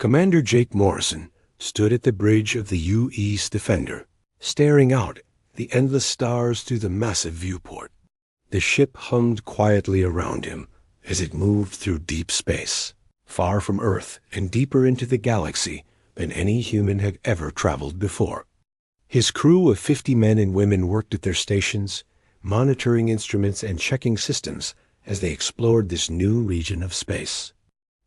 Commander Jake Morrison stood at the bridge of the U.E.'s Defender, staring out the endless stars through the massive viewport. The ship hummed quietly around him as it moved through deep space, far from Earth and deeper into the galaxy than any human had ever traveled before. His crew of 50 men and women worked at their stations, monitoring instruments and checking systems as they explored this new region of space.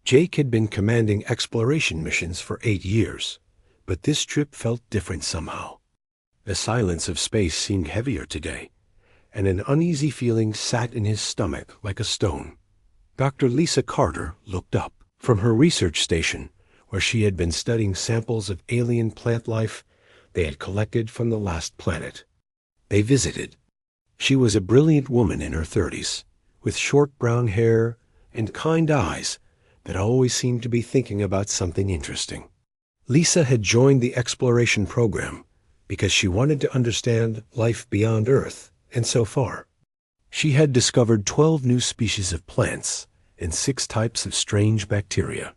Jake had been commanding exploration missions for 8 years, but this trip felt different somehow. The silence of space seemed heavier today, and an uneasy feeling sat in his stomach like a stone. Dr. Lisa Carter looked up from her research station, where she had been studying samples of alien plant life they had collected from the last planet they visited. She was a brilliant woman in her 30s, with short brown hair and kind eyes that always seemed to be thinking about something interesting. Lisa had joined the exploration program because she wanted to understand life beyond Earth, and so far, she had discovered 12 new species of plants and 6 types of strange bacteria.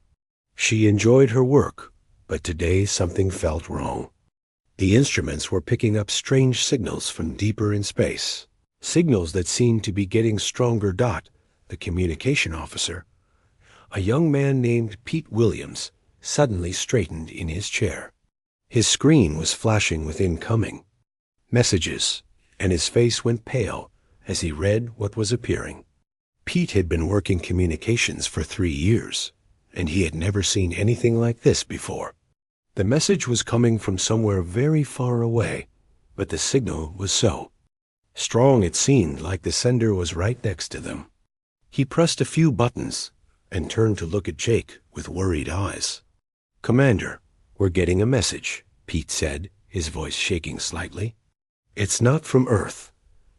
She enjoyed her work, but today something felt wrong. The instruments were picking up strange signals from deeper in space, signals that seemed to be getting stronger. The communication officer, a young man named Pete Williams, suddenly straightened in his chair. His screen was flashing with incoming messages, and his face went pale as he read what was appearing. Pete had been working communications for 3 years, and he had never seen anything like this before. The message was coming from somewhere very far away, but the signal was so strong it seemed like the sender was right next to them. He pressed a few buttons and turned to look at Jake with worried eyes. "Commander, we're getting a message," Pete said, his voice shaking slightly. "It's not from Earth,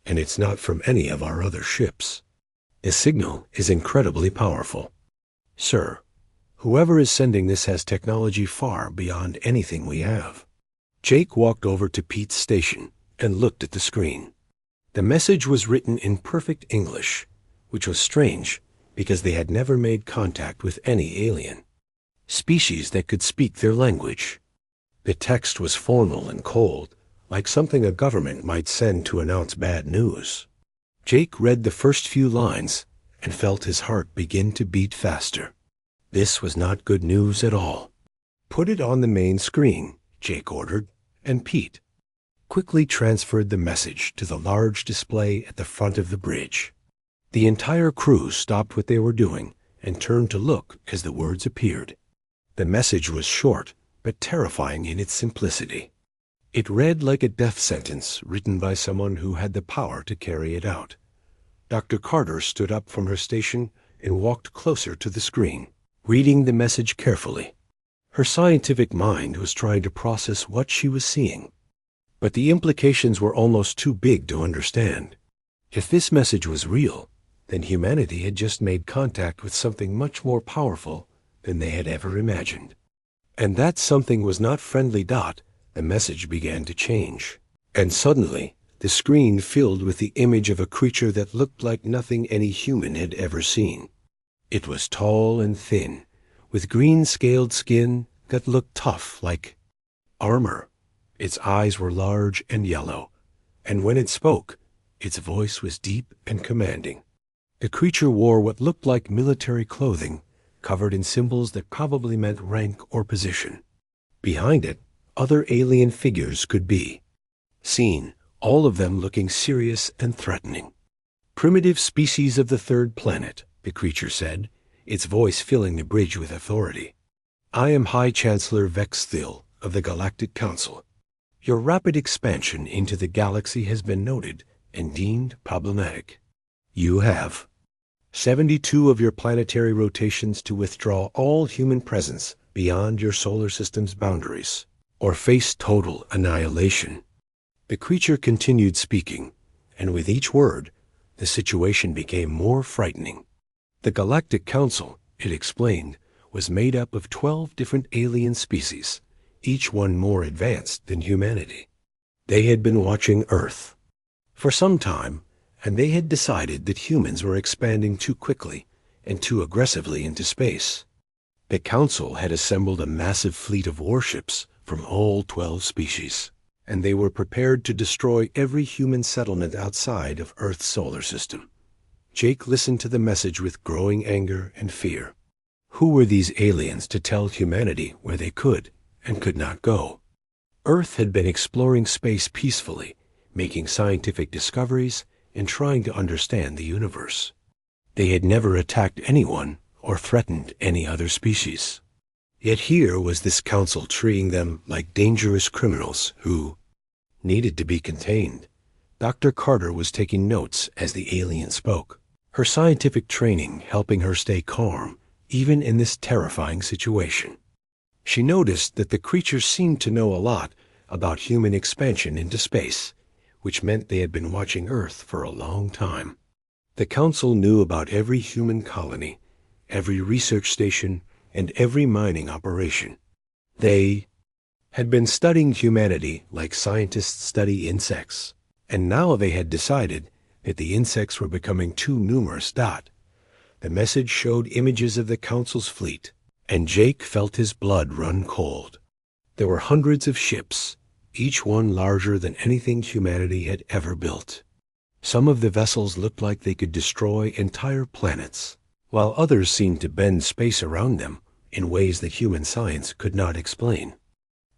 and it's not from any of our other ships. The signal is incredibly powerful. Sir, whoever is sending this has technology far beyond anything we have." Jake walked over to Pete's station and looked at the screen. The message was written in perfect English, which was strange because they had never made contact with any alien species that could speak their language. The text was formal and cold, like something a government might send to announce bad news. Jake read the first few lines and felt his heart begin to beat faster. This was not good news at all. "Put it on the main screen," Jake ordered, and Pete quickly transferred the message to the large display at the front of the bridge. The entire crew stopped what they were doing and turned to look as the words appeared. The message was short, but terrifying in its simplicity. It read like a death sentence written by someone who had the power to carry it out. Dr. Carter stood up from her station and walked closer to the screen, reading the message carefully. Her scientific mind was trying to process what she was seeing, but the implications were almost too big to understand. If this message was real, then humanity had just made contact with something much more powerful than they had ever imagined. And that something was not friendly. The message began to change, and suddenly the screen filled with the image of a creature that looked like nothing any human had ever seen. It was tall and thin, with green-scaled skin that looked tough like armor. Its eyes were large and yellow, and when it spoke, its voice was deep and commanding. The creature wore what looked like military clothing, covered in symbols that probably meant rank or position. Behind it, other alien figures could be seen, all of them looking serious and threatening. "Primitive species of the 3rd planet," the creature said, its voice filling the bridge with authority. "I am High Chancellor Vex Thill of the Galactic Council. Your rapid expansion into the galaxy has been noted and deemed problematic. You have 72 of your planetary rotations to withdraw all human presence beyond your solar system's boundaries, or face total annihilation." The creature continued speaking, and with each word, the situation became more frightening. The Galactic Council, it explained, was made up of 12 different alien species, each one more advanced than humanity. They had been watching Earth for some time, and they had decided that humans were expanding too quickly and too aggressively into space. The Council had assembled a massive fleet of warships from all 12 species, and they were prepared to destroy every human settlement outside of Earth's solar system. Jake listened to the message with growing anger and fear. Who were these aliens to tell humanity where they could and could not go? Earth had been exploring space peacefully, making scientific discoveries and trying to understand the universe. They had never attacked anyone or threatened any other species. Yet here was this council treating them like dangerous criminals who needed to be contained. Dr. Carter was taking notes as the alien spoke, her scientific training helping her stay calm even in this terrifying situation. She noticed that the creatures seemed to know a lot about human expansion into space, which meant they had been watching Earth for a long time. The Council knew about every human colony, every research station, and every mining operation. They had been studying humanity like scientists study insects, and now they had decided that the insects were becoming too numerous. The message showed images of the Council's fleet, and Jake felt his blood run cold. There were hundreds of ships, each one larger than anything humanity had ever built. Some of the vessels looked like they could destroy entire planets, while others seemed to bend space around them in ways that human science could not explain.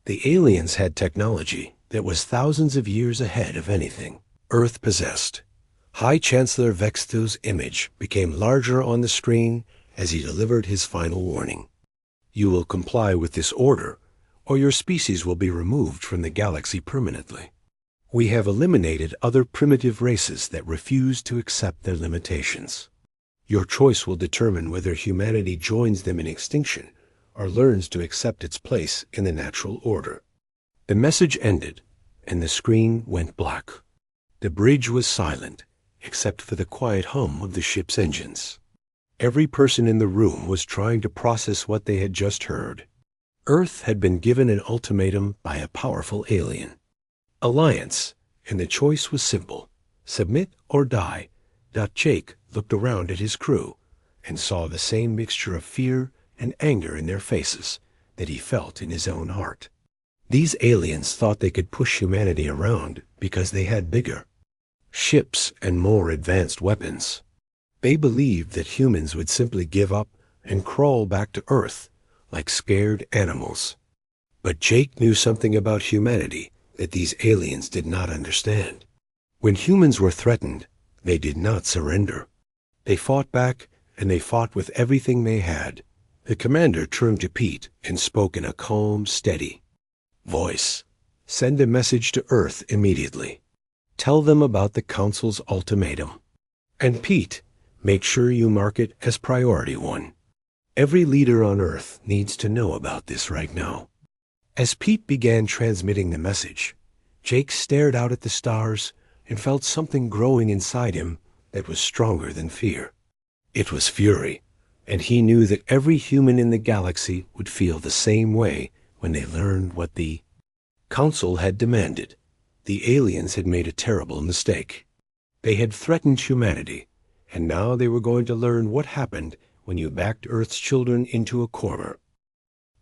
The aliens had technology that was thousands of years ahead of anything Earth possessed. High Chancellor Vexto's image became larger on the screen as he delivered his final warning. You will comply with this order, or your species will be removed from the galaxy permanently. We have eliminated other primitive races that refuse to accept their limitations. Your choice will determine whether humanity joins them in extinction or learns to accept its place in the natural order. The message ended, and the screen went black. The bridge was silent, except for the quiet hum of the ship's engines. Every person in the room was trying to process what they had just heard. Earth had been given an ultimatum by a powerful alien. Alliance, and the choice was simple: submit or die. Jake looked around at his crew and saw the same mixture of fear and anger in their faces that he felt in his own heart. These aliens thought they could push humanity around because they had bigger ships and more advanced weapons. They believed that humans would simply give up and crawl back to Earth like scared animals. But Jake knew something about humanity that these aliens did not understand. When humans were threatened, they did not surrender. They fought back, and they fought with everything they had. The commander turned to Pete and spoke in a calm, steady voice. Send a message to Earth immediately. Tell them about the Council's ultimatum. And Pete, make sure you mark it as priority 1. Every leader on Earth needs to know about this right now. As Pete began transmitting the message, Jake stared out at the stars and felt something growing inside him that was stronger than fear. It was fury, and he knew that every human in the galaxy would feel the same way when they learned what the Council had demanded. The aliens had made a terrible mistake. They had threatened humanity, and now they were going to learn what happened when you backed Earth's children into a corner.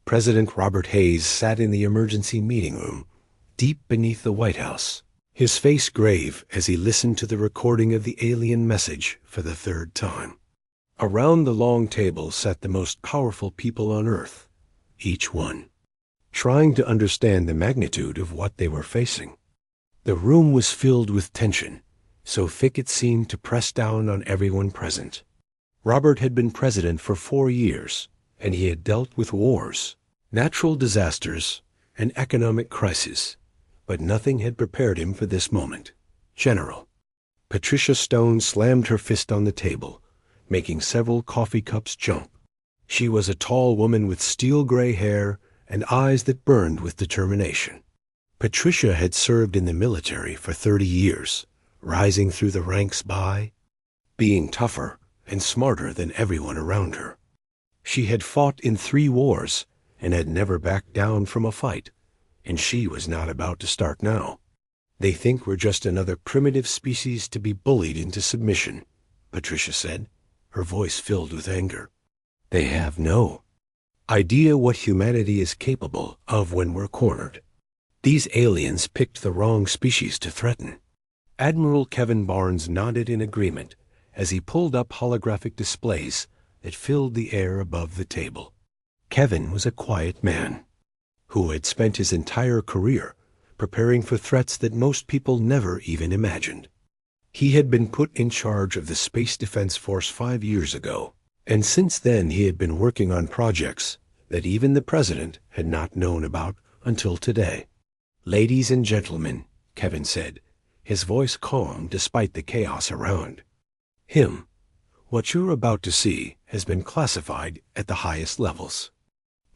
President Robert Hayes sat in the emergency meeting room, deep beneath the White House, his face grave as he listened to the recording of the alien message for the 3rd time. Around the long table sat the most powerful people on Earth, each one trying to understand the magnitude of what they were facing. The room was filled with tension, so thick it seemed to press down on everyone present. Robert had been president for 4 years, and he had dealt with wars, natural disasters, and economic crises, but nothing had prepared him for this moment. General. Patricia Stone slammed her fist on the table, making several coffee cups jump. She was a tall woman with steel-gray hair and eyes that burned with determination. Patricia had served in the military for 30 years, rising through the ranks by being tougher and smarter than everyone around her. She had fought in 3 wars and had never backed down from a fight, and she was not about to start now. They think we're just another primitive species to be bullied into submission, Patricia said, her voice filled with anger. They have no idea what humanity is capable of when we're cornered. These aliens picked the wrong species to threaten. Admiral Kevin Barnes nodded in agreement as he pulled up holographic displays that filled the air above the table. Kevin was a quiet man who had spent his entire career preparing for threats that most people never even imagined. He had been put in charge of the Space Defense Force 5 years ago, and since then he had been working on projects that even the president had not known about until today. "Ladies and gentlemen," Kevin said, his voice calm despite the chaos around him, "what you're about to see has been classified at the highest levels.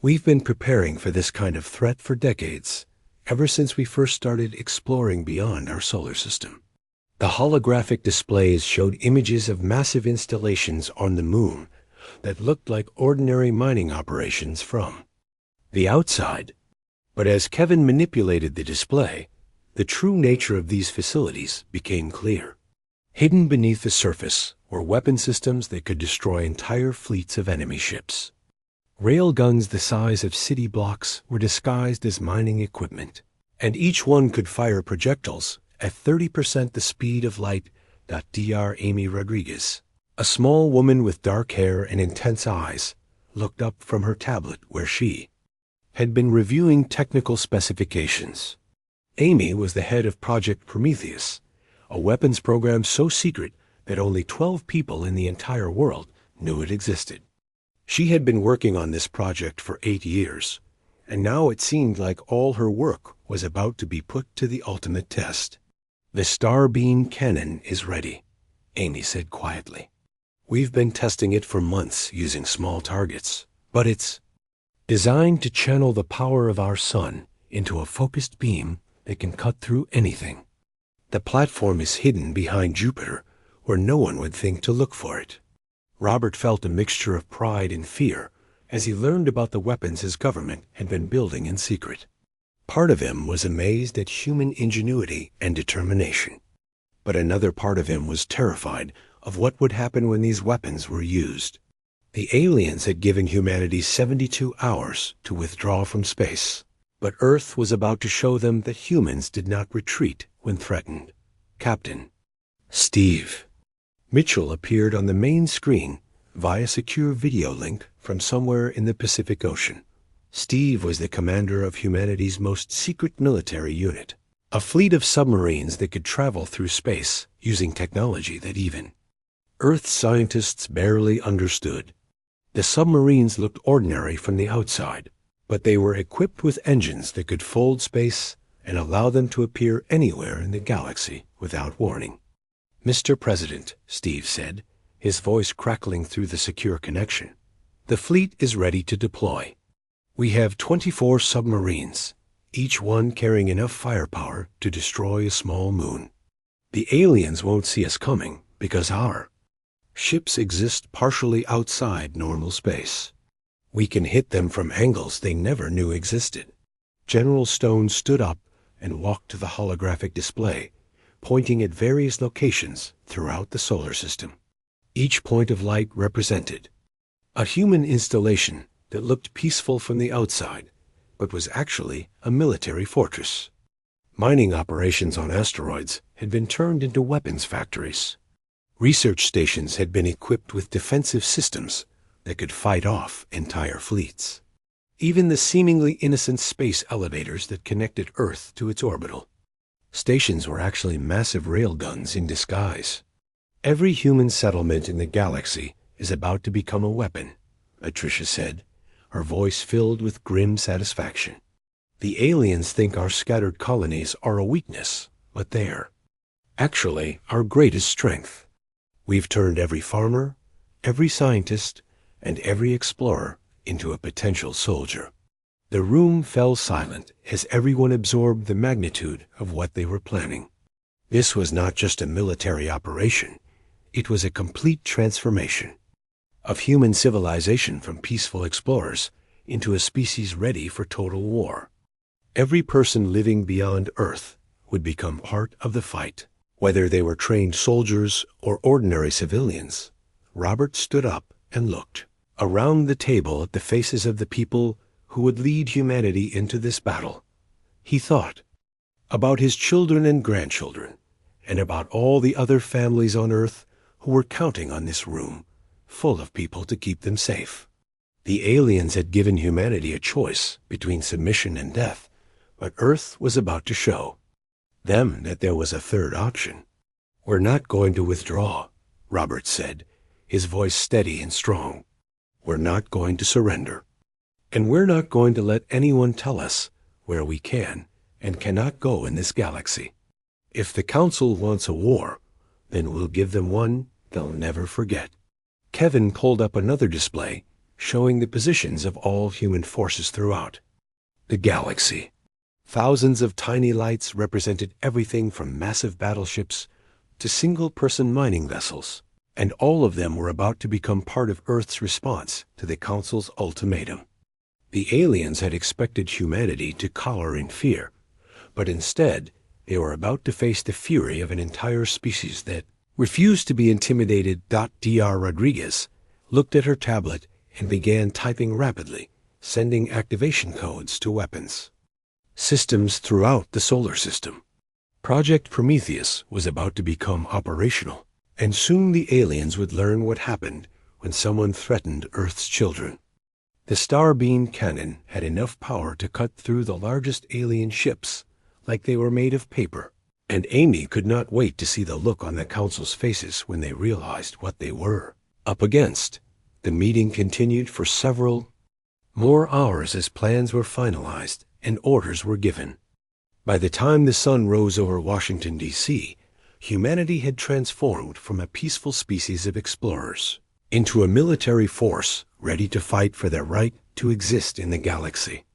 We've been preparing for this kind of threat for decades, ever since we first started exploring beyond our solar system." The holographic displays showed images of massive installations on the moon that looked like ordinary mining operations from the outside. But as Kevin manipulated the display, the true nature of these facilities became clear. Hidden beneath the surface were weapon systems that could destroy entire fleets of enemy ships. Railguns the size of city blocks were disguised as mining equipment, and each one could fire projectiles at 30% the speed of light. Dr. Amy Rodriguez, a small woman with dark hair and intense eyes, looked up from her tablet where she had been reviewing technical specifications. Amy was the head of Project Prometheus, a weapons program so secret that only 12 people in the entire world knew it existed. She had been working on this project for 8 years, and now it seemed like all her work was about to be put to the ultimate test. "The Starbeam cannon is ready," Amy said quietly. "We've been testing it for months using small targets, but it's designed to channel the power of our sun into a focused beam that can cut through anything. The platform is hidden behind Jupiter, where no one would think to look for it." Robert felt a mixture of pride and fear as he learned about the weapons his government had been building in secret. Part of him was amazed at human ingenuity and determination, but another part of him was terrified of what would happen when these weapons were used. The aliens had given humanity 72 hours to withdraw from space, but Earth was about to show them that humans did not retreat when threatened. Captain Steve Mitchell appeared on the main screen via secure video link from somewhere in the Pacific Ocean. Steve was the commander of humanity's most secret military unit, a fleet of submarines that could travel through space using technology that even Earth scientists barely understood. The submarines looked ordinary from the outside, but they were equipped with engines that could fold space and allow them to appear anywhere in the galaxy without warning. "Mr. President," Steve said, his voice crackling through the secure connection, "the fleet is ready to deploy. We have 24 submarines, each one carrying enough firepower to destroy a small moon. The aliens won't see us coming because our ships exist partially outside normal space. We can hit them from angles they never knew existed." General Stone stood up and walked to the holographic display, pointing at various locations throughout the solar system. Each point of light represented a human installation that looked peaceful from the outside, but was actually a military fortress. Mining operations on asteroids had been turned into weapons factories. Research stations had been equipped with defensive systems that could fight off entire fleets. Even the seemingly innocent space elevators that connected Earth to its orbital stations were actually massive railguns in disguise. "Every human settlement in the galaxy is about to become a weapon," Patricia said, her voice filled with grim satisfaction. "The aliens think our scattered colonies are a weakness, but they're actually our greatest strength. We've turned every farmer, every scientist, and every explorer into a potential soldier." The room fell silent as everyone absorbed the magnitude of what they were planning. This was not just a military operation. It was a complete transformation of human civilization from peaceful explorers into a species ready for total war. Every person living beyond Earth would become part of the fight, whether they were trained soldiers or ordinary civilians. Robert stood up and looked Around the table at the faces of the people who would lead humanity into this battle, he thought about his children and grandchildren, and about all the other families on Earth who were counting on this room full of people to keep them safe. The aliens had given humanity a choice between submission and death, but Earth was about to show them that there was a third option. "We're not going to withdraw," Robert said, his voice steady and strong. "We're not going to surrender. And we're not going to let anyone tell us where we can and cannot go in this galaxy. If the Council wants a war, then we'll give them one they'll never forget." Kevin pulled up another display showing the positions of all human forces throughout the galaxy. Thousands of tiny lights represented everything from massive battleships to single-person mining vessels, and all of them were about to become part of Earth's response to the Council's ultimatum. The aliens had expected humanity to cower in fear, but instead they were about to face the fury of an entire species that refused to be intimidated. Dr. Rodriguez looked at her tablet and began typing rapidly, sending activation codes to weapons systems throughout the solar system. Project Prometheus was about to become operational, and soon the aliens would learn what happened when someone threatened Earth's children. The Starbeam cannon had enough power to cut through the largest alien ships like they were made of paper, and Amy could not wait to see the look on the Council's faces when they realized what they were up against. The meeting continued for several more hours as plans were finalized and orders were given. By the time the sun rose over Washington, D.C., humanity had transformed from a peaceful species of explorers into a military force ready to fight for their right to exist in the galaxy.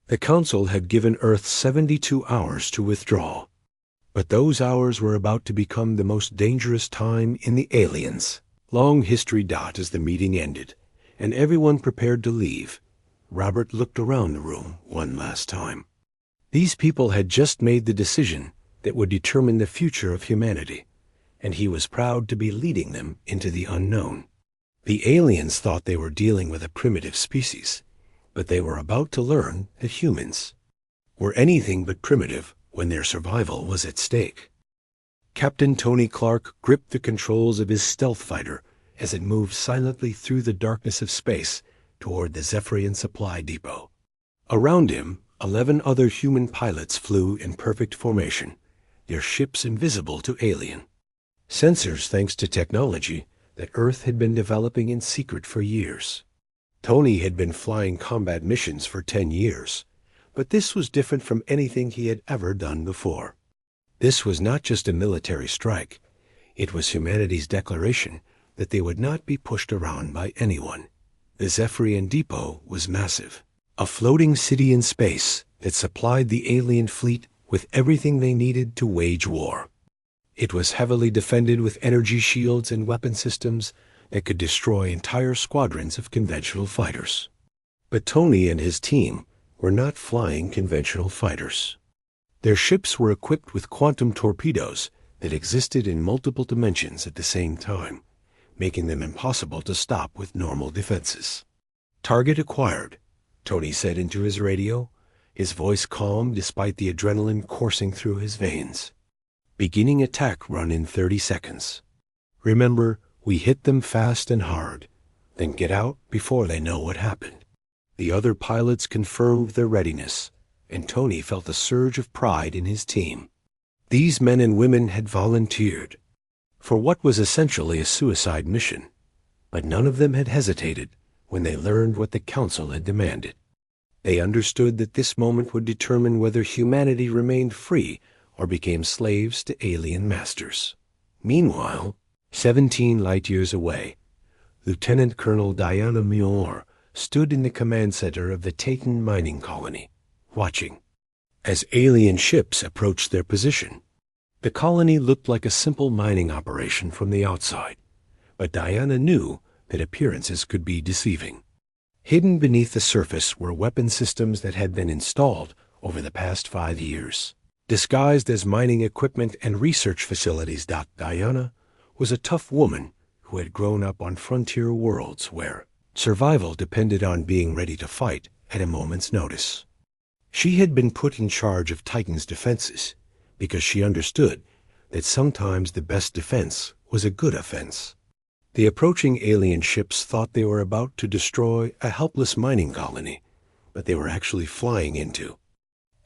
The Council had given Earth 72 hours to withdraw, but those hours were about to become the most dangerous time in the aliens' long history. As the meeting ended and everyone prepared to leave, Robert looked around the room one last time. These people had just made the decision that would determine the future of humanity, and he was proud to be leading them into the unknown. The aliens thought they were dealing with a primitive species, but they were about to learn that humans were anything but primitive when their survival was at stake. Captain Tony Clark gripped the controls of his stealth fighter as it moved silently through the darkness of space toward the Zephyrian supply depot. Around him, 11 other human pilots flew in perfect formation, their ships invisible to alien sensors thanks to technology that Earth had been developing in secret for years. Tony had been flying combat missions for 10 years, but this was different from anything he had ever done before. This was not just a military strike. It was humanity's declaration that they would not be pushed around by anyone. The Zephyrian depot was massive, a floating city in space that supplied the alien fleet with everything they needed to wage war. It was heavily defended with energy shields and weapon systems that could destroy entire squadrons of conventional fighters. But Tony and his team were not flying conventional fighters. Their ships were equipped with quantum torpedoes that existed in multiple dimensions at the same time, making them impossible to stop with normal defenses. "Target acquired," Tony said into his radio, his voice calm despite the adrenaline coursing through his veins. "Beginning attack run in 30 seconds. Remember, we hit them fast and hard, then get out before they know what happened." The other pilots confirmed their readiness, and Tony felt a surge of pride in his team. These men and women had volunteered for what was essentially a suicide mission, but none of them had hesitated when they learned what the Council had demanded. They understood that this moment would determine whether humanity remained free or became slaves to alien masters. Meanwhile, 17 light-years away, Lieutenant Colonel Diana Muir stood in the command center of the Titan mining colony, watching as alien ships approached their position. The colony looked like a simple mining operation from the outside, but Diana knew that appearances could be deceiving. Hidden beneath the surface were weapon systems that had been installed over the past 5 years. Disguised as mining equipment and research facilities, Diana was a tough woman who had grown up on frontier worlds where Survival depended on being ready to fight at a moment's notice. She had been put in charge of Titan's defenses because she understood that sometimes the best defense was a good offense. The approaching alien ships thought they were about to destroy a helpless mining colony, but they were actually flying into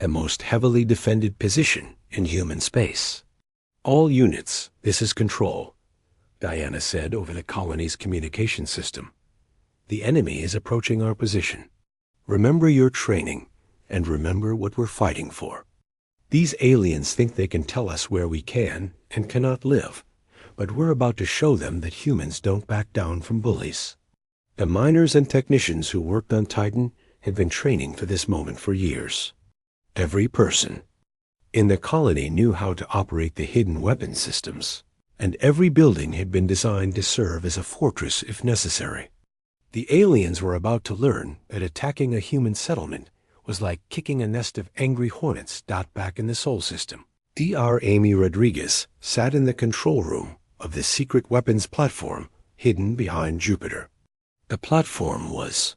a most heavily defended position in human space. "All units, this is Control," Diana said over the colony's communication system. "The enemy is approaching our position. Remember your training, and remember what we're fighting for. These aliens think they can tell us where we can and cannot live, but we're about to show them that humans don't back down from bullies." The miners and technicians who worked on Titan had been training for this moment for years. Every person in the colony knew how to operate the hidden weapon systems, and every building had been designed to serve as a fortress if necessary. The aliens were about to learn that attacking a human settlement was like kicking a nest of angry hornets back in the Sol system. Dr. Amy Rodriguez sat in the control room of the secret weapons platform hidden behind Jupiter. The platform was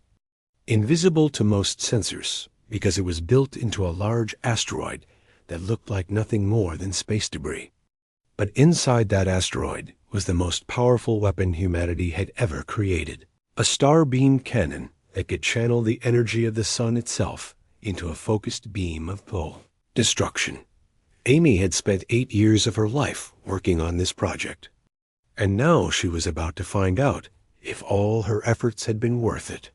invisible to most sensors because it was built into a large asteroid that looked like nothing more than space debris. But inside that asteroid was the most powerful weapon humanity had ever created, a star beam cannon that could channel the energy of the sun itself into a focused beam of destruction. Amy had spent 8 years of her life working on this project, and now she was about to find out if all her efforts had been worth it.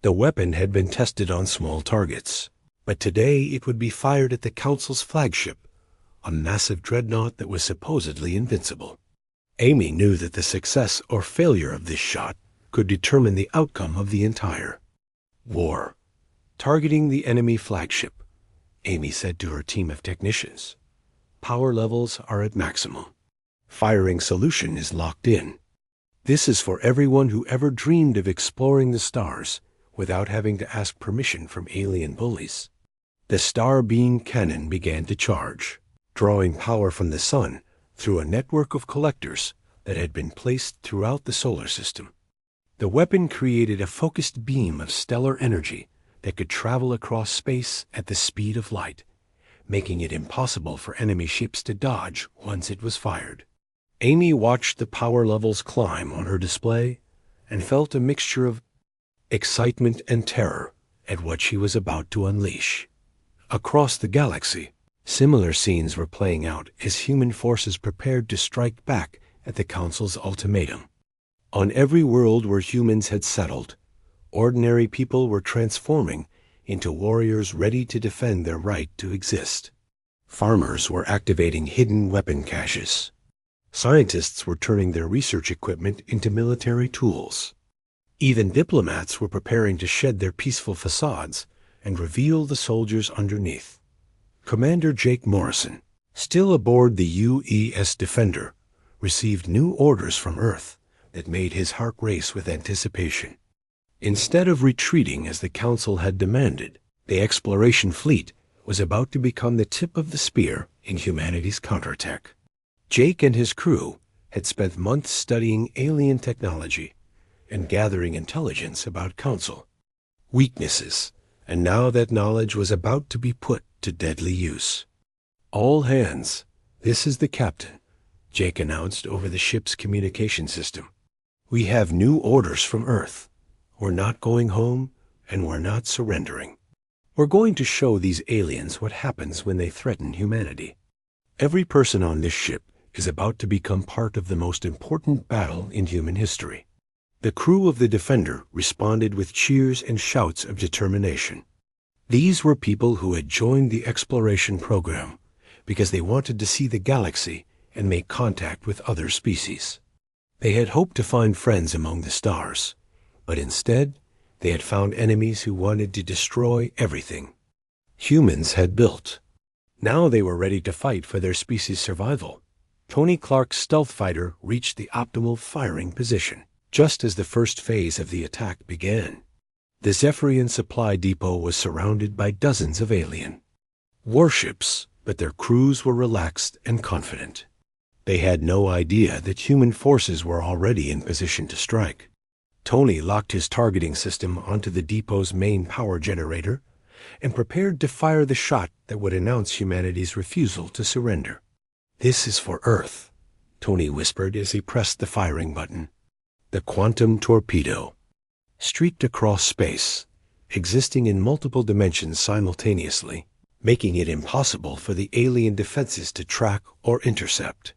The weapon had been tested on small targets, but today it would be fired at the Council's flagship, a massive dreadnought that was supposedly invincible. Amy knew that the success or failure of this shot could determine the outcome of the entire war. "Targeting the enemy flagship," Amy said to her team of technicians. "Power levels are at maximum. Firing solution is locked in. This is for everyone who ever dreamed of exploring the stars without having to ask permission from alien bullies." The star beam cannon began to charge, drawing power from the sun through a network of collectors that had been placed throughout the solar system. The weapon created a focused beam of stellar energy that could travel across space at the speed of light, making it impossible for enemy ships to dodge once it was fired. Amy watched the power levels climb on her display and felt a mixture of excitement and terror at what she was about to unleash. Across the galaxy, similar scenes were playing out as human forces prepared to strike back at the Council's ultimatum. On every world where humans had settled, ordinary people were transforming into warriors ready to defend their right to exist. Farmers were activating hidden weapon caches. Scientists were turning their research equipment into military tools. Even diplomats were preparing to shed their peaceful facades and reveal the soldiers underneath. Commander Jake Morrison, still aboard the UES Defender, received new orders from Earth that made his heart race with anticipation. Instead of retreating as the Council had demanded, the exploration fleet was about to become the tip of the spear in humanity's counterattack. Jake and his crew had spent months studying alien technology and gathering intelligence about Council weaknesses, and now that knowledge was about to be put to deadly use. "All hands, this is the captain," Jake announced over the ship's communication system. "We have new orders from Earth. We're not going home, and we're not surrendering. We're going to show these aliens what happens when they threaten humanity. Every person on this ship is about to become part of the most important battle in human history." The crew of the Defender responded with cheers and shouts of determination. These were people who had joined the exploration program because they wanted to see the galaxy and make contact with other species. They had hoped to find friends among the stars, but instead they had found enemies who wanted to destroy everything humans had built. Now they were ready to fight for their species' survival. Tony Clark's stealth fighter reached the optimal firing position just as the first phase of the attack began. The Zephyrian supply depot was surrounded by dozens of alien warships, but their crews were relaxed and confident. They had no idea that human forces were already in position to strike. Tony locked his targeting system onto the depot's main power generator and prepared to fire the shot that would announce humanity's refusal to surrender. "This is for Earth," Tony whispered as he pressed the firing button. The quantum torpedo streaked across space, existing in multiple dimensions simultaneously, making it impossible for the alien defenses to track or intercept.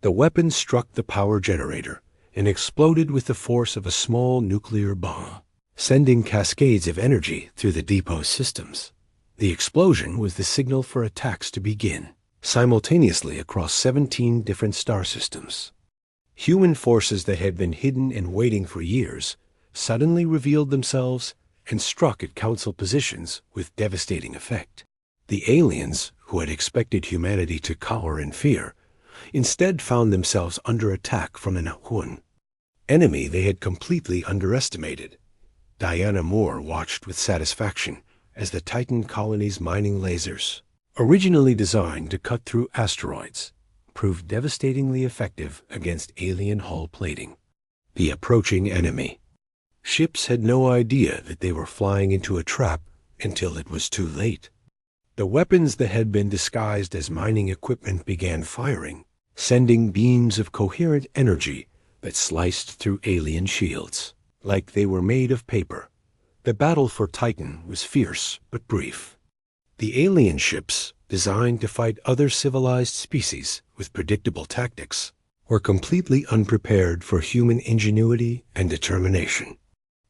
The weapon struck the power generator and exploded with the force of a small nuclear bomb, sending cascades of energy through the depot's systems. The explosion was the signal for attacks to begin, simultaneously across 17 different star systems. Human forces that had been hidden and waiting for years suddenly revealed themselves and struck at council positions with devastating effect. The aliens, who had expected humanity to cower in fear, instead found themselves under attack from an enemy they had completely underestimated. Diana Moore watched with satisfaction as the Titan colony's mining lasers, originally designed to cut through asteroids, proved devastatingly effective against alien hull plating. The approaching enemy. Ships had no idea that they were flying into a trap until it was too late. The weapons that had been disguised as mining equipment began firing, sending beams of coherent energy that sliced through alien shields, like they were made of paper. The battle for Titan was fierce but brief. The alien ships, designed to fight other civilized species with predictable tactics, were completely unprepared for human ingenuity and determination.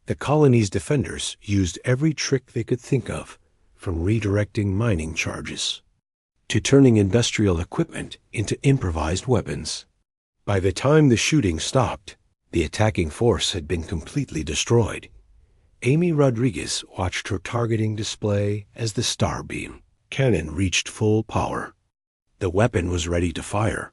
The colony's defenders used every trick they could think of, from redirecting mining charges to turning industrial equipment into improvised weapons. By the time the shooting stopped, the attacking force had been completely destroyed. Amy Rodriguez watched her targeting display as the Starbeam cannon reached full power. The weapon was ready to fire,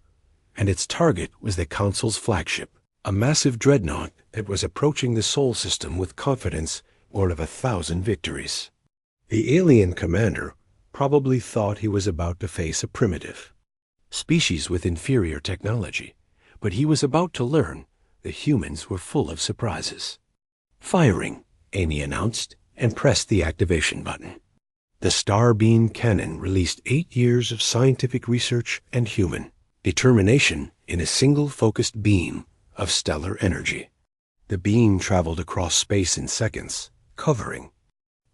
and its target was the Council's flagship, a massive dreadnought that was approaching the Sol system with confidence born of 1,000 victories. The alien commander probably thought he was about to face a primitive species with inferior technology, but he was about to learn that humans were full of surprises. "Firing," Amy announced, and pressed the activation button. The Starbeam cannon released 8 years of scientific research and human determination in a single focused beam of stellar energy. The beam traveled across space in seconds, covering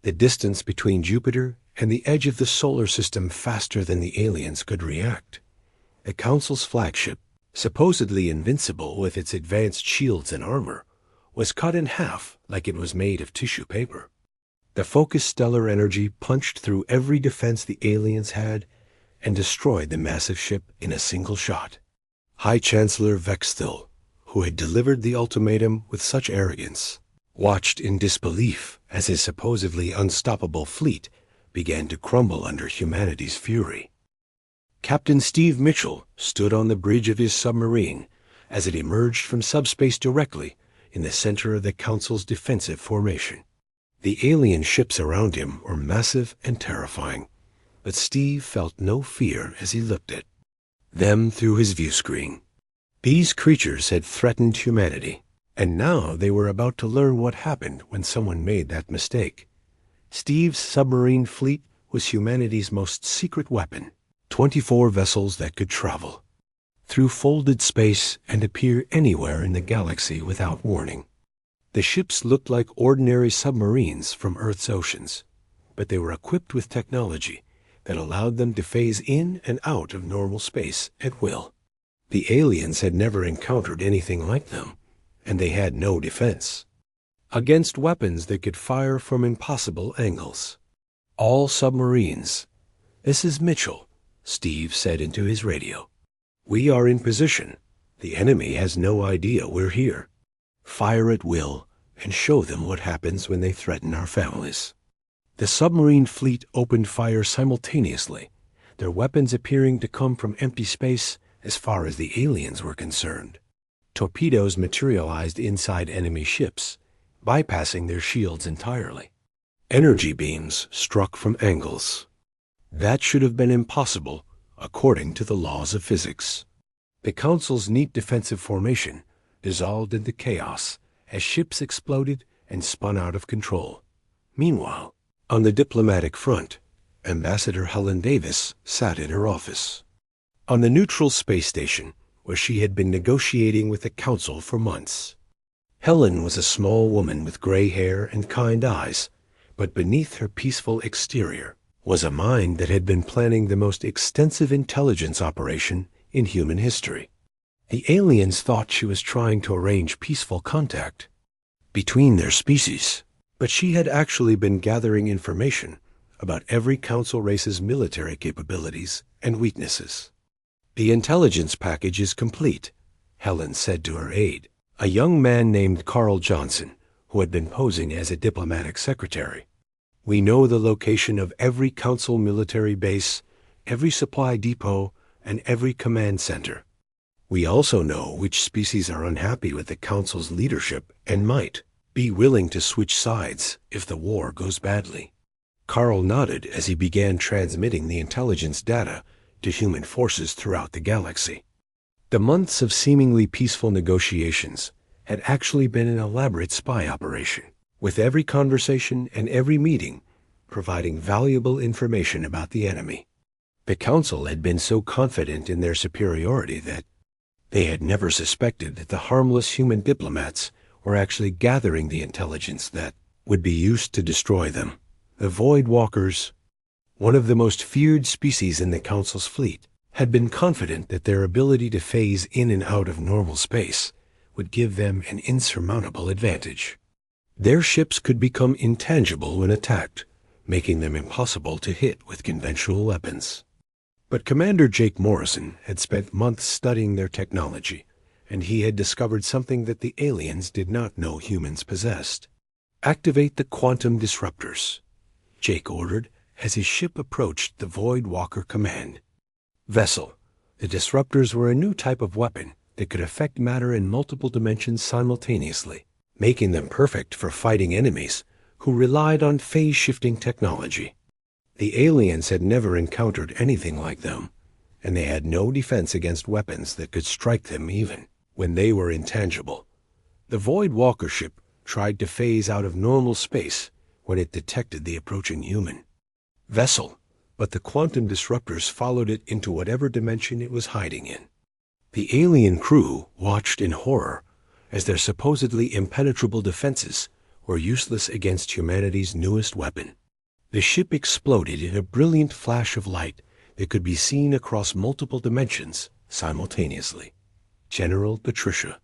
the distance between Jupiter and the edge of the solar system faster than the aliens could react. The Council's flagship, supposedly invincible with its advanced shields and armor, was cut in half like it was made of tissue paper. The focused stellar energy punched through every defense the aliens had and destroyed the massive ship in a single shot. High Chancellor Vexthil, who had delivered the ultimatum with such arrogance, watched in disbelief as his supposedly unstoppable fleet began to crumble under humanity's fury. Captain Steve Mitchell stood on the bridge of his submarine as it emerged from subspace directly in the center of the Council's defensive formation. The alien ships around him were massive and terrifying, but Steve felt no fear as he looked at them through his view screen. These creatures had threatened humanity, and now they were about to learn what happened when someone made that mistake. Steve's submarine fleet was humanity's most secret weapon, 24 vessels that could travel through folded space and appear anywhere in the galaxy without warning. The ships looked like ordinary submarines from Earth's oceans, but they were equipped with technology that allowed them to phase in and out of normal space at will. The aliens had never encountered anything like them, and they had no defense against weapons that could fire from impossible angles. "All submarines. This is Mitchell," Steve said into his radio. "We are in position. The enemy has no idea we're here. Fire at will and show them what happens when they threaten our families." The submarine fleet opened fire simultaneously, their weapons appearing to come from empty space as far as the aliens were concerned. Torpedoes materialized inside enemy ships, bypassing their shields entirely. Energy beams struck from angles that should have been impossible according to the laws of physics. The Council's neat defensive formation dissolved into chaos as ships exploded and spun out of control. Meanwhile, on the diplomatic front, Ambassador Helen Davis sat in her office. On the neutral space station, where she had been negotiating with the Council for months. Helen was a small woman with gray hair and kind eyes, but beneath her peaceful exterior was a mind that had been planning the most extensive intelligence operation in human history. The aliens thought she was trying to arrange peaceful contact between their species, but she had actually been gathering information about every Council race's military capabilities and weaknesses. "The intelligence package is complete," Helen said to her aide, a young man named Carl Johnson, who had been posing as a diplomatic secretary. "We know the location of every Council military base, every supply depot, and every command center. We also know which species are unhappy with the Council's leadership and might be willing to switch sides if the war goes badly." Carl nodded as he began transmitting the intelligence data to human forces throughout the galaxy. The months of seemingly peaceful negotiations had actually been an elaborate spy operation, with every conversation and every meeting providing valuable information about the enemy. The Council had been so confident in their superiority that they had never suspected that the harmless human diplomats were actually gathering the intelligence that would be used to destroy them. The Void Walkers, one of the most feared species in the Council's fleet, had been confident that their ability to phase in and out of normal space would give them an insurmountable advantage. Their ships could become intangible when attacked, making them impossible to hit with conventional weapons. But Commander Jake Morrison had spent months studying their technology, and he had discovered something that the aliens did not know humans possessed. "Activate the quantum disruptors," Jake ordered as his ship approached the Void Walker command vessel. The disruptors were a new type of weapon that could affect matter in multiple dimensions simultaneously, making them perfect for fighting enemies who relied on phase-shifting technology. The aliens had never encountered anything like them, and they had no defense against weapons that could strike them even when they were intangible. The Void Walker ship tried to phase out of normal space when it detected the approaching human vessel, but the quantum disruptors followed it into whatever dimension it was hiding in. The alien crew watched in horror as their supposedly impenetrable defenses were useless against humanity's newest weapon. The ship exploded in a brilliant flash of light that could be seen across multiple dimensions simultaneously. General Patricia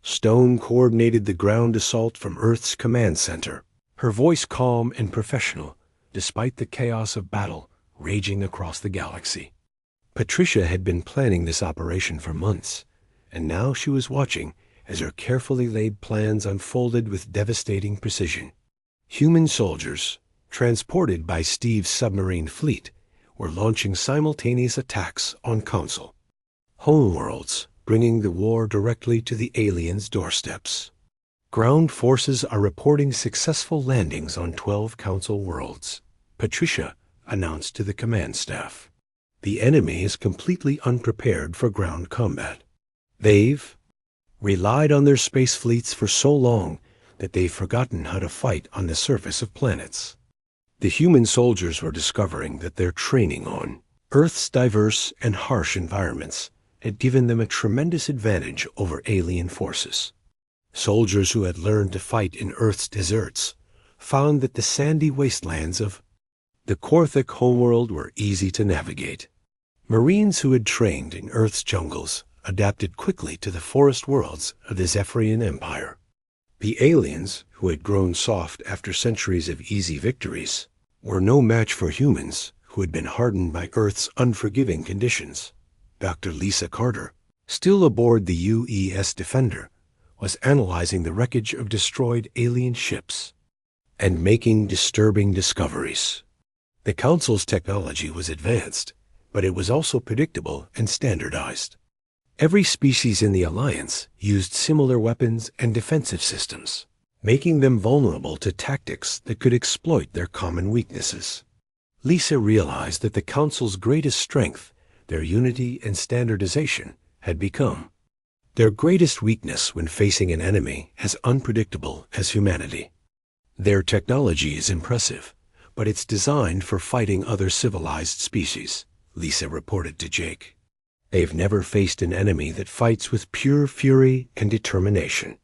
Stone coordinated the ground assault from Earth's command center, her voice calm and professional despite the chaos of battle raging across the galaxy. Patricia had been planning this operation for months, and now she was watching as her carefully laid plans unfolded with devastating precision. Human soldiers, transported by Steve's submarine fleet, were launching simultaneous attacks on Council homeworlds, bringing the war directly to the aliens' doorsteps. Ground forces are reporting successful landings on 12 Council worlds, Patricia announced to the command staff. The enemy is completely unprepared for ground combat. They've relied on their space fleets for so long that they've forgotten how to fight on the surface of planets. The human soldiers were discovering that their training on Earth's diverse and harsh environments had given them a tremendous advantage over alien forces. Soldiers who had learned to fight in Earth's deserts found that the sandy wastelands of the Korthik homeworld were easy to navigate. Marines who had trained in Earth's jungles adapted quickly to the forest worlds of the Zephyrian Empire. The aliens, who had grown soft after centuries of easy victories, were no match for humans who had been hardened by Earth's unforgiving conditions. Dr. Lisa Carter, still aboard the UES Defender, was analyzing the wreckage of destroyed alien ships and making disturbing discoveries. The Council's technology was advanced, but it was also predictable and standardized. Every species in the Alliance used similar weapons and defensive systems, making them vulnerable to tactics that could exploit their common weaknesses. Lisa realized that the Council's greatest strength, their unity and standardization, had become their greatest weakness when facing an enemy as unpredictable as humanity. Their technology is impressive, but it's designed for fighting other civilized species, Lisa reported to Jake. They've never faced an enemy that fights with pure fury and determination.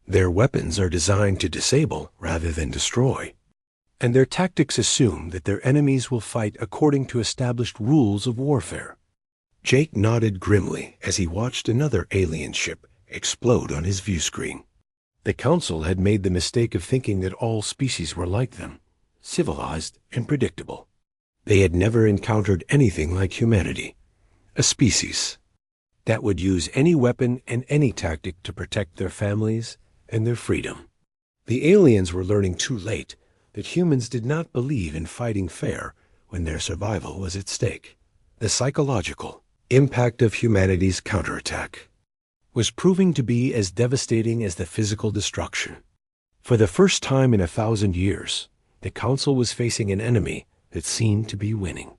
Their weapons are designed to disable rather than destroy, and their tactics assume that their enemies will fight according to established rules of warfare. Jake nodded grimly as he watched another alien ship explode on his view screen. The Council had made the mistake of thinking that all species were like them, civilized and predictable. They had never encountered anything like humanity, a species that would use any weapon and any tactic to protect their families and their freedom. The aliens were learning too late that humans did not believe in fighting fair when their survival was at stake. The psychological impact of humanity's counterattack was proving to be as devastating as the physical destruction. For the first time in 1,000 years, the Council was facing an enemy that seemed to be winning.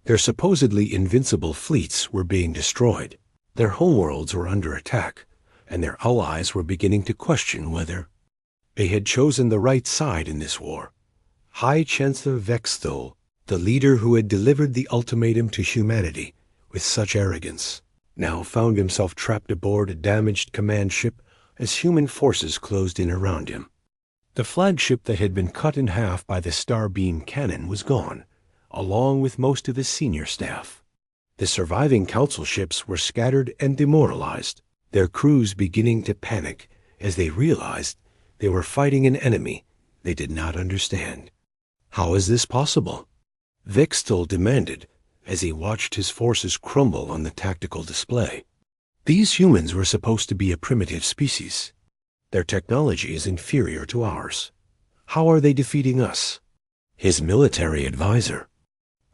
Their supposedly invincible fleets were being destroyed, their homeworlds were under attack, and their allies were beginning to question whether they had chosen the right side in this war. High Chancellor Vexthol, the leader who had delivered the ultimatum to humanity with such arrogance, now found himself trapped aboard a damaged command ship as human forces closed in around him. The flagship that had been cut in half by the Starbeam cannon was gone, along with most of his senior staff. The surviving Council ships were scattered and demoralized, their crews beginning to panic as they realized they were fighting an enemy they did not understand. How is this possible? Vexthol demanded as he watched his forces crumble on the tactical display. These humans were supposed to be a primitive species. Their technology is inferior to ours. How are they defeating us? His military advisor,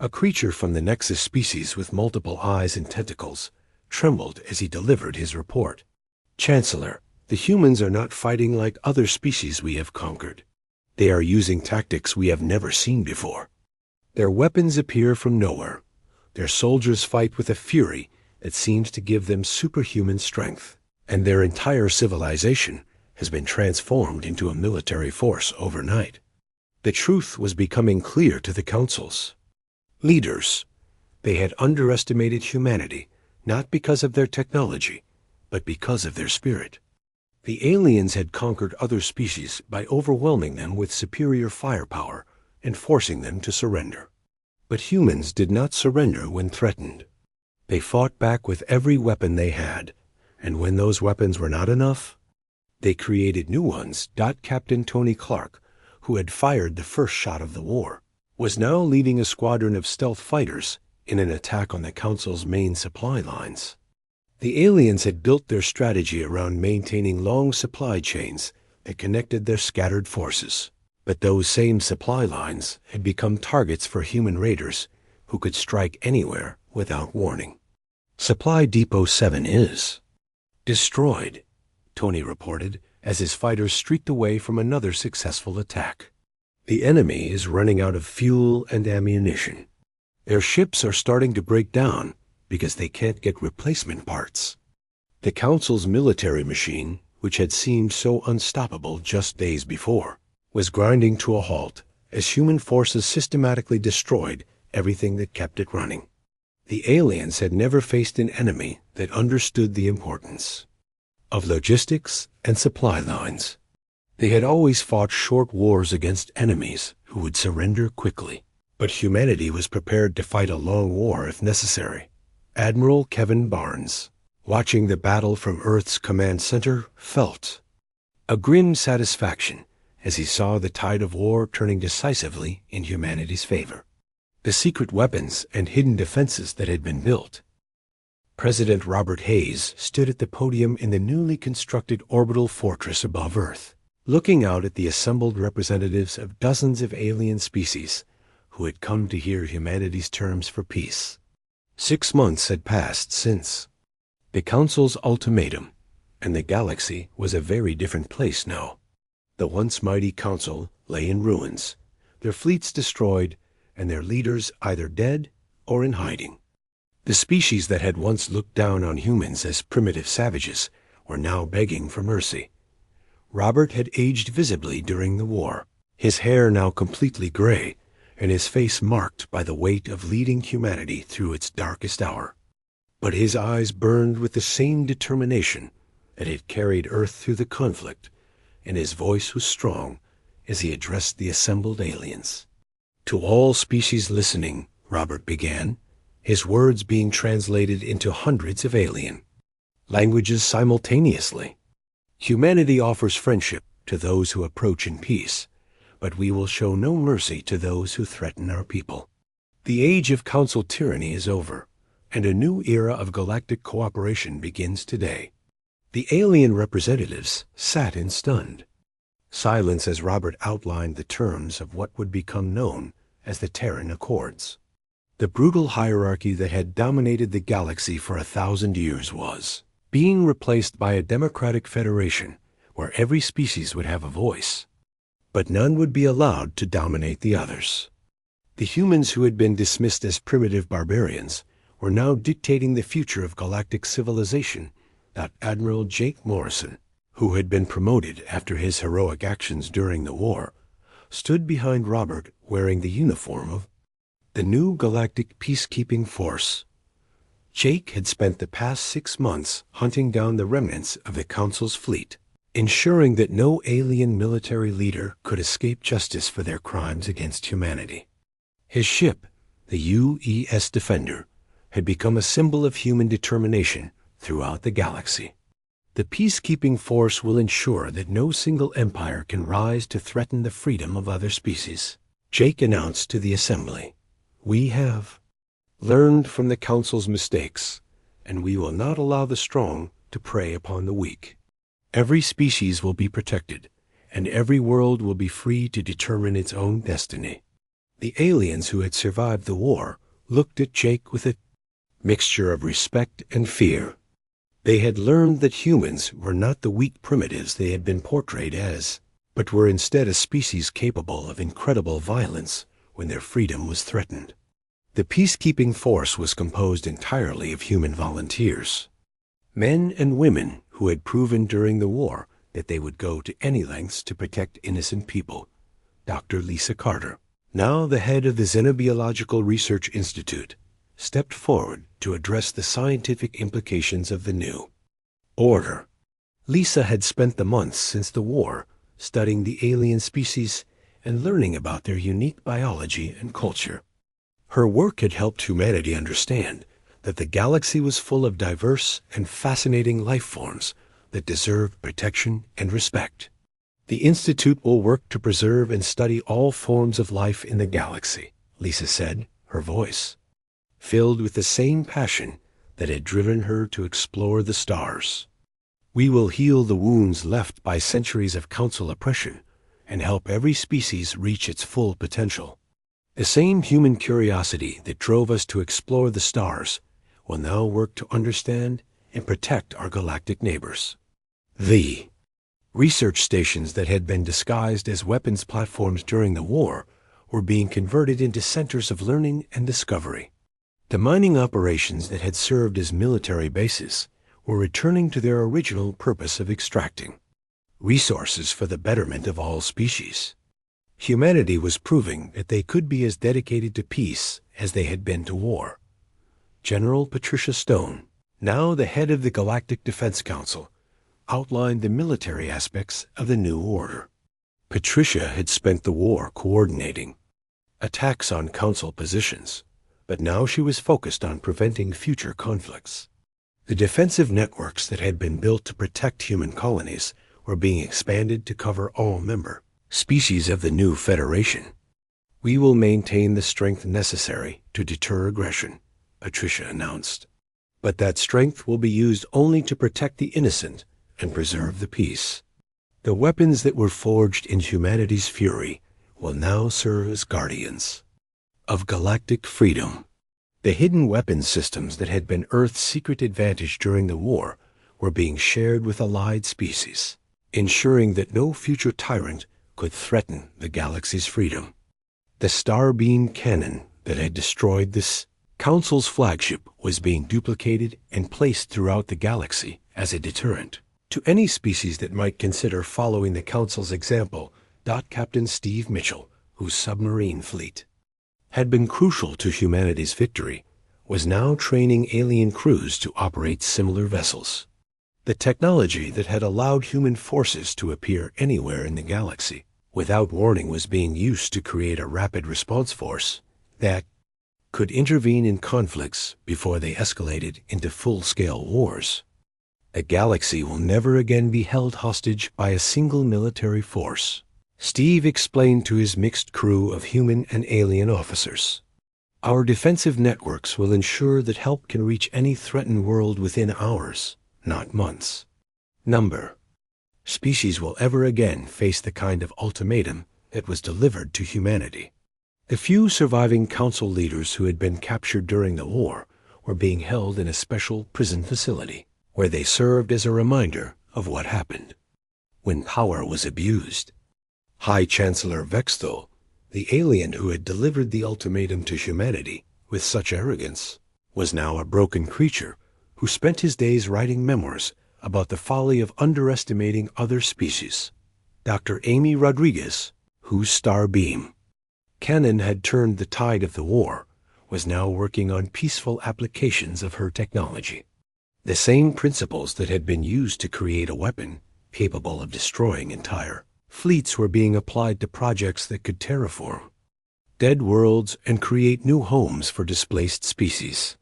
a creature from the Nexus species with multiple eyes and tentacles, trembled as he delivered his report. Chancellor, the humans are not fighting like other species we have conquered. They are using tactics we have never seen before. Their weapons appear from nowhere. Their soldiers fight with a fury that seems to give them superhuman strength, and their entire civilization has been transformed into a military force overnight. The truth was becoming clear to the Council's leaders. They had underestimated humanity, not because of their technology, but because of their spirit. The aliens had conquered other species by overwhelming them with superior firepower and forcing them to surrender. But humans did not surrender when threatened. They fought back with every weapon they had, and when those weapons were not enough, they created new ones. Captain Tony Clark, who had fired the first shot of the war, was now leading a squadron of stealth fighters in an attack on the Council's main supply lines. The aliens had built their strategy around maintaining long supply chains that connected their scattered forces. But those same supply lines had become targets for human raiders who could strike anywhere without warning. Supply Depot 7 is destroyed, Tony reported as his fighters streaked away from another successful attack. The enemy is running out of fuel and ammunition. Their ships are starting to break down because they can't get replacement parts. The Council's military machine, which had seemed so unstoppable just days before, was grinding to a halt as human forces systematically destroyed everything that kept it running. The aliens had never faced an enemy that understood the importance of logistics and supply lines. They had always fought short wars against enemies who would surrender quickly, but humanity was prepared to fight a long war if necessary. Admiral Kevin Barnes, watching the battle from Earth's command center, felt a grim satisfaction as he saw the tide of war turning decisively in humanity's favor. The secret weapons and hidden defenses that had been built. President Robert Hayes stood at the podium in the newly constructed orbital fortress above Earth, looking out at the assembled representatives of dozens of alien species who had come to hear humanity's terms for peace. 6 months had passed since the Council's ultimatum, and the galaxy was a very different place now. The once mighty Council lay in ruins, their fleets destroyed, and their leaders either dead or in hiding. The species that had once looked down on humans as primitive savages were now begging for mercy. Robert had aged visibly during the war, his hair now completely gray, and his face marked by the weight of leading humanity through its darkest hour. But his eyes burned with the same determination that had carried Earth through the conflict, and his voice was strong as he addressed the assembled aliens. To all species listening, Robert began, his words being translated into hundreds of alien languages simultaneously. Humanity offers friendship to those who approach in peace, but we will show no mercy to those who threaten our people. The age of council tyranny is over, and a new era of galactic cooperation begins today. The alien representatives sat in stunned silence as Robert outlined the terms of what would become known as the Terran Accords. The brutal hierarchy that had dominated the galaxy for 1,000 years was being replaced by a democratic federation where every species would have a voice, but none would be allowed to dominate the others. The humans who had been dismissed as primitive barbarians were now dictating the future of galactic civilization. Admiral Jake Morrison, who had been promoted after his heroic actions during the war, stood behind Robert wearing the uniform of the new Galactic Peacekeeping Force. Jake had spent the past 6 months hunting down the remnants of the Council's fleet, ensuring that no alien military leader could escape justice for their crimes against humanity. His ship, the U.S. Defender, had become a symbol of human determination throughout the galaxy. The peacekeeping force will ensure that no single empire can rise to threaten the freedom of other species. Jake announced to the assembly, "We have learned from the Council's mistakes, and we will not allow the strong to prey upon the weak. Every species will be protected, and every world will be free to determine its own destiny." The aliens who had survived the war looked at Jake with a mixture of respect and fear. They had learned that humans were not the weak primitives they had been portrayed as, but were instead a species capable of incredible violence when their freedom was threatened. The peacekeeping force was composed entirely of human volunteers, men and women who had proven during the war that they would go to any lengths to protect innocent people. Dr. Lisa Carter, now the head of the Xenobiological Research Institute, stepped forward to address the scientific implications of the new order. Lisa had spent the months since the war studying the alien species and learning about their unique biology and culture. Her work had helped humanity understand that the galaxy was full of diverse and fascinating life forms that deserved protection and respect. The Institute will work to preserve and study all forms of life in the galaxy, Lisa said, her voice filled with the same passion that had driven her to explore the stars. "We will heal the wounds left by centuries of council oppression and help every species reach its full potential. The same human curiosity that drove us to explore the stars will now work to understand and protect our galactic neighbors." The research stations that had been disguised as weapons platforms during the war were being converted into centers of learning and discovery. The mining operations that had served as military bases were returning to their original purpose of extracting resources for the betterment of all species. Humanity was proving that they could be as dedicated to peace as they had been to war. General Patricia Stone, now the head of the Galactic Defense Council, outlined the military aspects of the new order. Patricia had spent the war coordinating attacks on Council positions, but now she was focused on preventing future conflicts. The defensive networks that had been built to protect human colonies were being expanded to cover all member species of the new Federation. "We will maintain the strength necessary to deter aggression," Patricia announced. "But that strength will be used only to protect the innocent and preserve the peace. The weapons that were forged in humanity's fury will now serve as guardians of galactic freedom." The hidden weapons systems that had been Earth's secret advantage during the war were being shared with allied species, ensuring that no future tyrant could threaten the galaxy's freedom. The Starbeam cannon that had destroyed this Council's flagship was being duplicated and placed throughout the galaxy as a deterrent. To any species that might consider following the Council's example, Captain Steve Mitchell, whose submarine fleet had been crucial to humanity's victory, was now training alien crews to operate similar vessels. The technology that had allowed human forces to appear anywhere in the galaxy without warning was being used to create a rapid response force that could intervene in conflicts before they escalated into full-scale wars. A galaxy will never again be held hostage by a single military force, Steve explained to his mixed crew of human and alien officers. Our defensive networks will ensure that help can reach any threatened world within hours, not months. Number species will ever again face the kind of ultimatum that was delivered to humanity. The few surviving council leaders who had been captured during the war were being held in a special prison facility, where they served as a reminder of what happened when power was abused. High Chancellor Vexthal, the alien who had delivered the ultimatum to humanity with such arrogance, was now a broken creature who spent his days writing memoirs about the folly of underestimating other species. Dr. Amy Rodriguez, whose star beam Cannon had turned the tide of the war, was now working on peaceful applications of her technology. The same principles that had been used to create a weapon capable of destroying entire fleets were being applied to projects that could terraform dead worlds and create new homes for displaced species.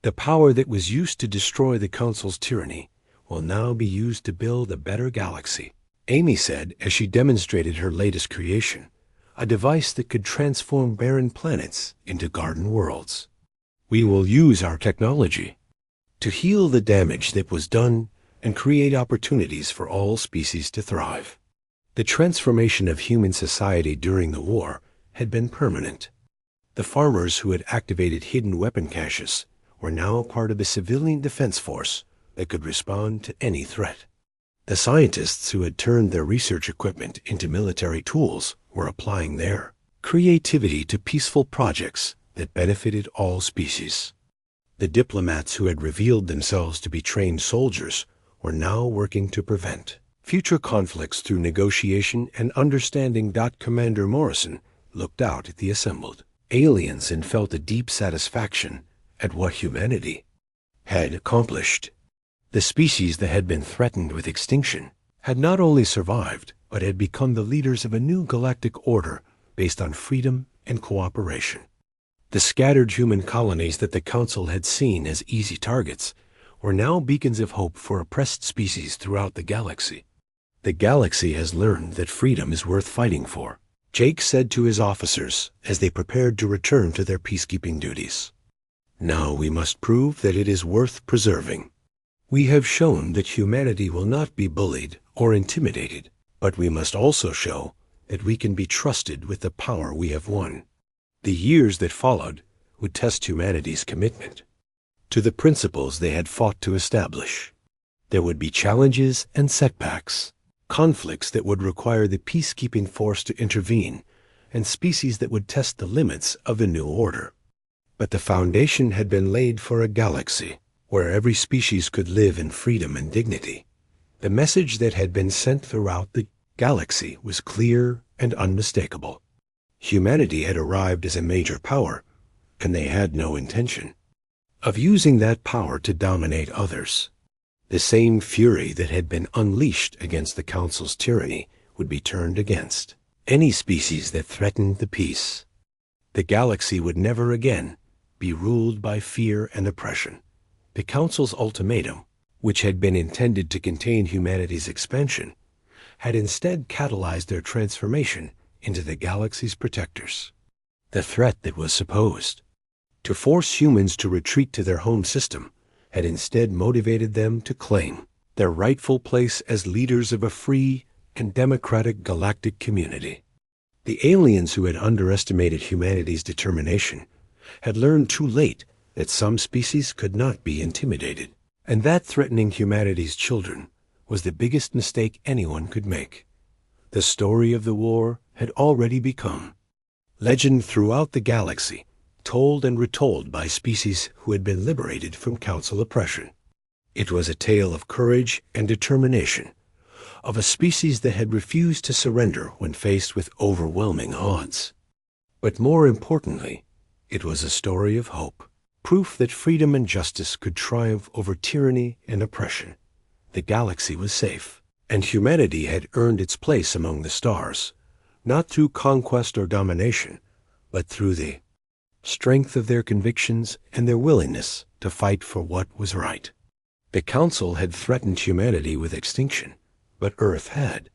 The power that was used to destroy the Council's tyranny will now be used to build a better galaxy, Amy said as she demonstrated her latest creation, a device that could transform barren planets into garden worlds. We will use our technology to heal the damage that was done and create opportunities for all species to thrive. The transformation of human society during the war had been permanent. The farmers who had activated hidden weapon caches were now part of a civilian defense force that could respond to any threat. The scientists who had turned their research equipment into military tools were applying their creativity to peaceful projects that benefited all species. The diplomats who had revealed themselves to be trained soldiers were now working to prevent future conflicts through negotiation and understanding. Commander Morrison looked out at the assembled aliens and felt a deep satisfaction at what humanity had accomplished. The species that had been threatened with extinction had not only survived, but had become the leaders of a new galactic order based on freedom and cooperation. The scattered human colonies that the Council had seen as easy targets were now beacons of hope for oppressed species throughout the galaxy. The galaxy has learned that freedom is worth fighting for, Jake said to his officers as they prepared to return to their peacekeeping duties. Now we must prove that it is worth preserving. We have shown that humanity will not be bullied or intimidated, but we must also show that we can be trusted with the power we have won. The years that followed would test humanity's commitment to the principles they had fought to establish. There would be challenges and setbacks, conflicts that would require the peacekeeping force to intervene, and species that would test the limits of the new order. But the foundation had been laid for a galaxy where every species could live in freedom and dignity. The message that had been sent throughout the galaxy was clear and unmistakable. Humanity had arrived as a major power, and they had no intention of using that power to dominate others. The same fury that had been unleashed against the Council's tyranny would be turned against any species that threatened the peace. The galaxy would never again be ruled by fear and oppression. The Council's ultimatum, which had been intended to contain humanity's expansion, had instead catalyzed their transformation into the galaxy's protectors. The threat that was supposed to force humans to retreat to their home system had instead motivated them to claim their rightful place as leaders of a free and democratic galactic community. The aliens who had underestimated humanity's determination had learned too late that some species could not be intimidated, and that threatening humanity's children was the biggest mistake anyone could make. The story of the war had already become legend throughout the galaxy, told and retold by species who had been liberated from Council oppression. It was a tale of courage and determination, of a species that had refused to surrender when faced with overwhelming odds. But more importantly, it was a story of hope, proof that freedom and justice could triumph over tyranny and oppression. The galaxy was safe, and humanity had earned its place among the stars, not through conquest or domination, but through the strength of their convictions and their willingness to fight for what was right. The Council had threatened humanity with extinction, but Earth had